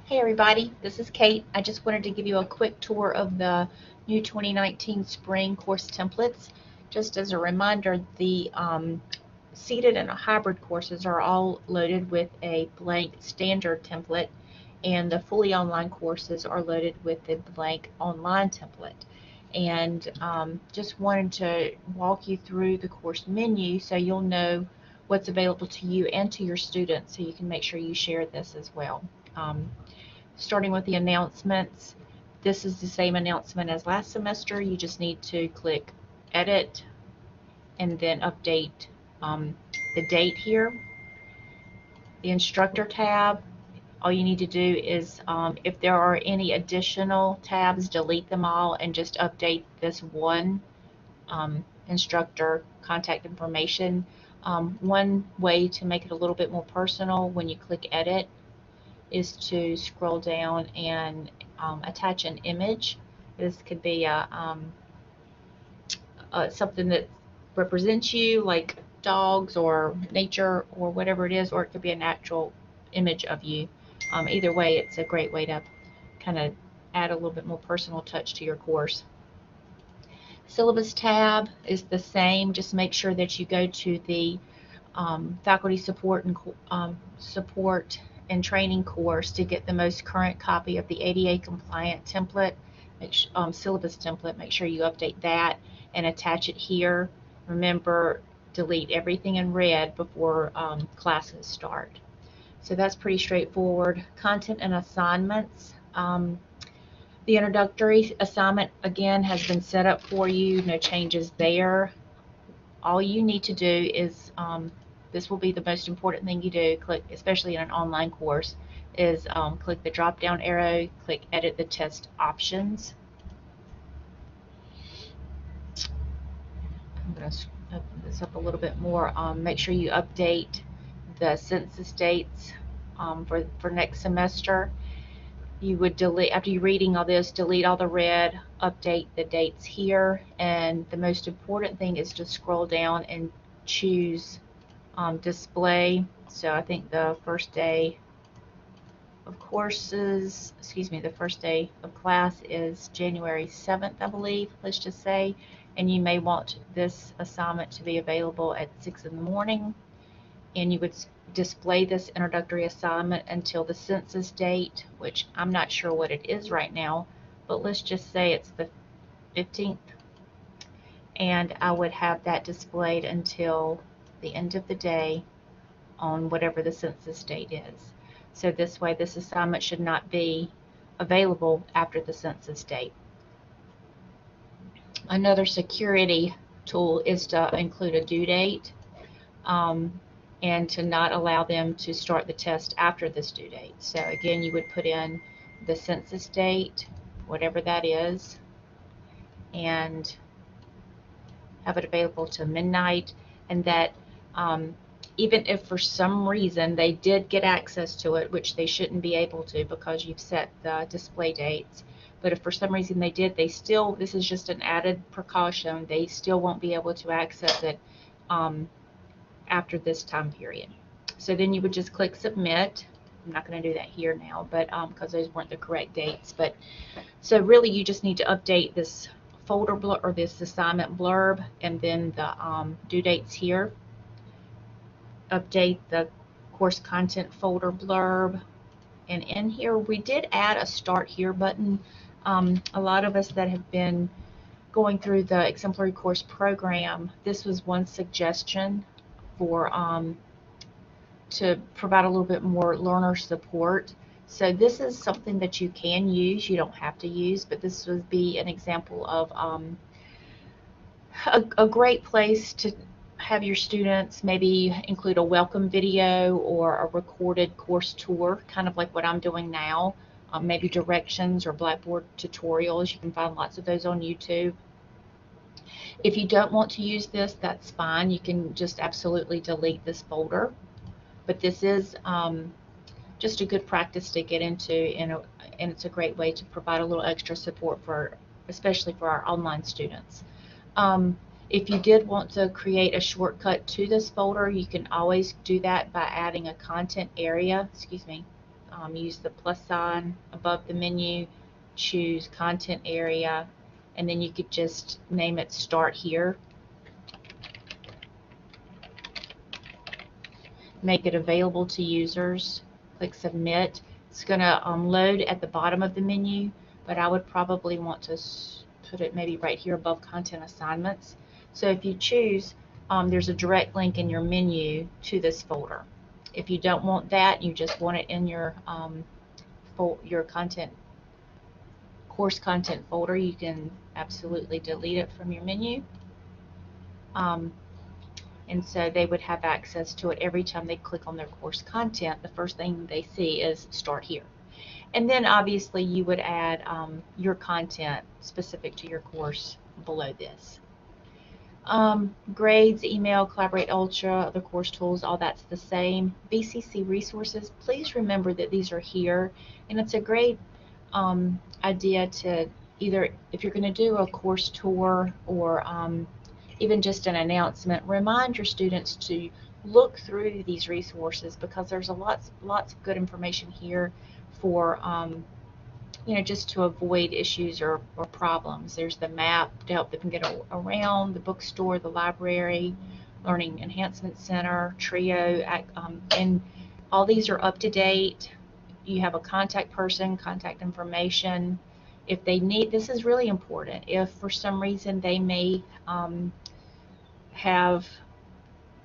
Hey everybody, this is Kate. I just wanted to give you a quick tour of the new 2019 spring course templates. Just as a reminder, the seated and hybrid courses are all loaded with a blank standard template, and the fully online courses are loaded with the blank online template. And just wanted to walk you through the course menu so you'll know what's available to you and to your students, so you can make sure you share this as well. Starting with the announcements, this is the same announcement as last semester. You just need to click edit and then update the date here. The instructor tab, all you need to do is if there are any additional tabs, delete them all and just update this one instructor contact information. One way to make it a little bit more personal when you click edit is to scroll down and attach an image. This could be something that represents you, like dogs or nature or whatever it is, or it could be an actual image of you. Either way, it's a great way to kind of add a little bit more personal touch to your course. Syllabus tab is the same. Just make sure that you go to the faculty support and training course to get the most current copy of the ADA compliant template, syllabus template. Make sure you update that and attach it here. Remember, delete everything in red before classes start. So that's pretty straightforward. Content and assignments. The introductory assignment, again, has been set up for you. No changes there. All you need to do is, this will be the most important thing you do, click, especially in an online course, is click the drop down arrow, click edit the test options. I'm going to open this up a little bit more. Make sure you update the census dates for next semester. You would delete, after you're reading all this, delete all the red, update the dates here, and the most important thing is to scroll down and choose display. So I think the first day of courses, the first day of class is January 7th, I believe, let's just say, and you may want this assignment to be available at 6 in the morning, and you would display this introductory assignment until the census date, which I'm not sure what it is right now, but let's just say it's the 15th, and I would have that displayed until the end of the day on whatever the census date is. So this way, this assignment should not be available after the census date. Another security tool is to include a due date and to not allow them to start the test after this due date. So again, you would put in the census date, whatever that is, and have it available to midnight, and that even if for some reason they did get access to it, which they shouldn't be able to because you've set the display dates, but if for some reason they did, they still, this is just an added precaution, they still won't be able to access it after this time period. So then you would just click submit. I'm not going to do that here now, but because those weren't the correct dates. But so really, you just need to update this folder blurb or this assignment blurb, and then the due dates here. Update the course content folder blurb, and in here we did add a start here button. A lot of us that have been going through the exemplary course program, this was one suggestion for to provide a little bit more learner support. So this is something that you can use, you don't have to use, but this would be an example of a great place to have your students maybe include a welcome video or a recorded course tour, kind of like what I'm doing now, maybe directions or Blackboard tutorials. You can find lots of those on YouTube. If you don't want to use this, that's fine. You can just absolutely delete this folder. But this is just a good practice to get into, and it's a great way to provide a little extra support for, especially for our online students. If you did want to create a shortcut to this folder, you can always do that by adding a content area, use the plus sign above the menu, choose content area, and then you could just name it Start Here. Make it available to users. Click Submit. It's going to load at the bottom of the menu, but I would probably want to put it maybe right here above Content Assignments. So if you choose, there's a direct link in your menu to this folder. If you don't want that, you just want it in your course content folder, you can absolutely delete it from your menu. And so they would have access to it every time they click on their course content. The first thing they see is Start Here. And then obviously you would add your content specific to your course below this. Grades, email, Collaborate Ultra, other course tools, all that's the same. BCC resources, please remember that these are here, and it's a great idea to either, if you're going to do a course tour or even just an announcement, remind your students to look through these resources, because there's lots of good information here for just to avoid issues or problems. There's the map to help them get around, the bookstore, the library, Learning Enhancement Center, TRIO, and all these are up to date. You have a contact person, contact information. If they need, this is really important, if for some reason they may have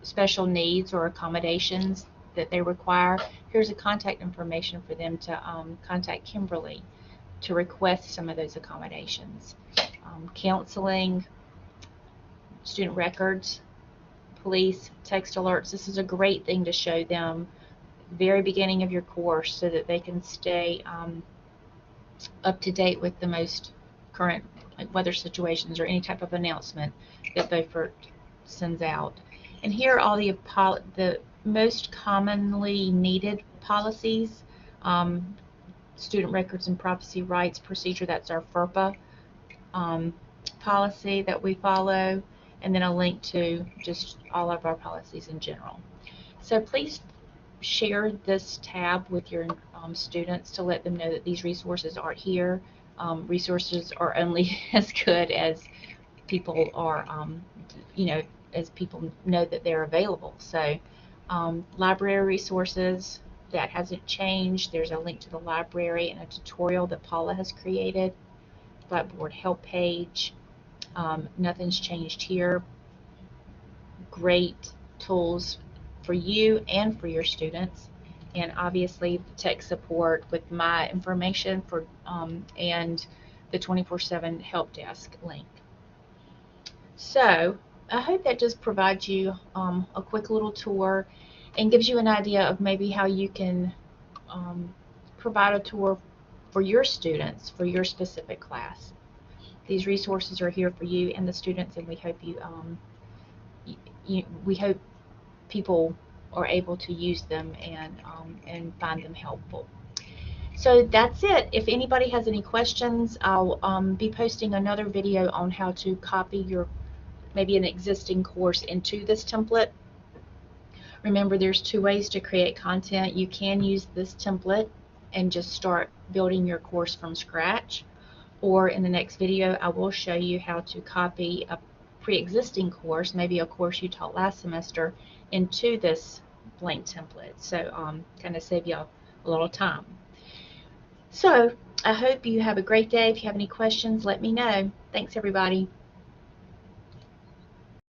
special needs or accommodations that they require, here's a contact information for them to contact Kimberly to request some of those accommodations. Counseling, student records, police, text alerts. This is a great thing to show them very beginning of your course so that they can stay up to date with the most current weather situations or any type of announcement that Beaufort sends out. And here are all the most commonly needed policies. Student records and privacy rights procedure, that's our FERPA policy that we follow, and then a link to just all of our policies in general. So please share this tab with your students to let them know that these resources are here. Resources are only as good as people are, as people know that they're available. So library resources, that hasn't changed. There's a link to the library and a tutorial that Paula has created. Blackboard help page, nothing's changed here. Great tools for you and for your students, and obviously tech support with my information for and the 24/7 help desk link. So I hope that just provides you a quick little tour and gives you an idea of maybe how you can provide a tour for your students for your specific class. These resources are here for you and the students, and we hope we hope people are able to use them and find them helpful. So that's it. If anybody has any questions, I'll be posting another video on how to copy maybe an existing course into this template. Remember, there's two ways to create content. You can use this template and just start building your course from scratch, or in the next video I will show you how to copy a pre-existing course, maybe a course you taught last semester, into this blank template. So kind of save you a little time. So I hope you have a great day. If you have any questions, let me know. Thanks everybody.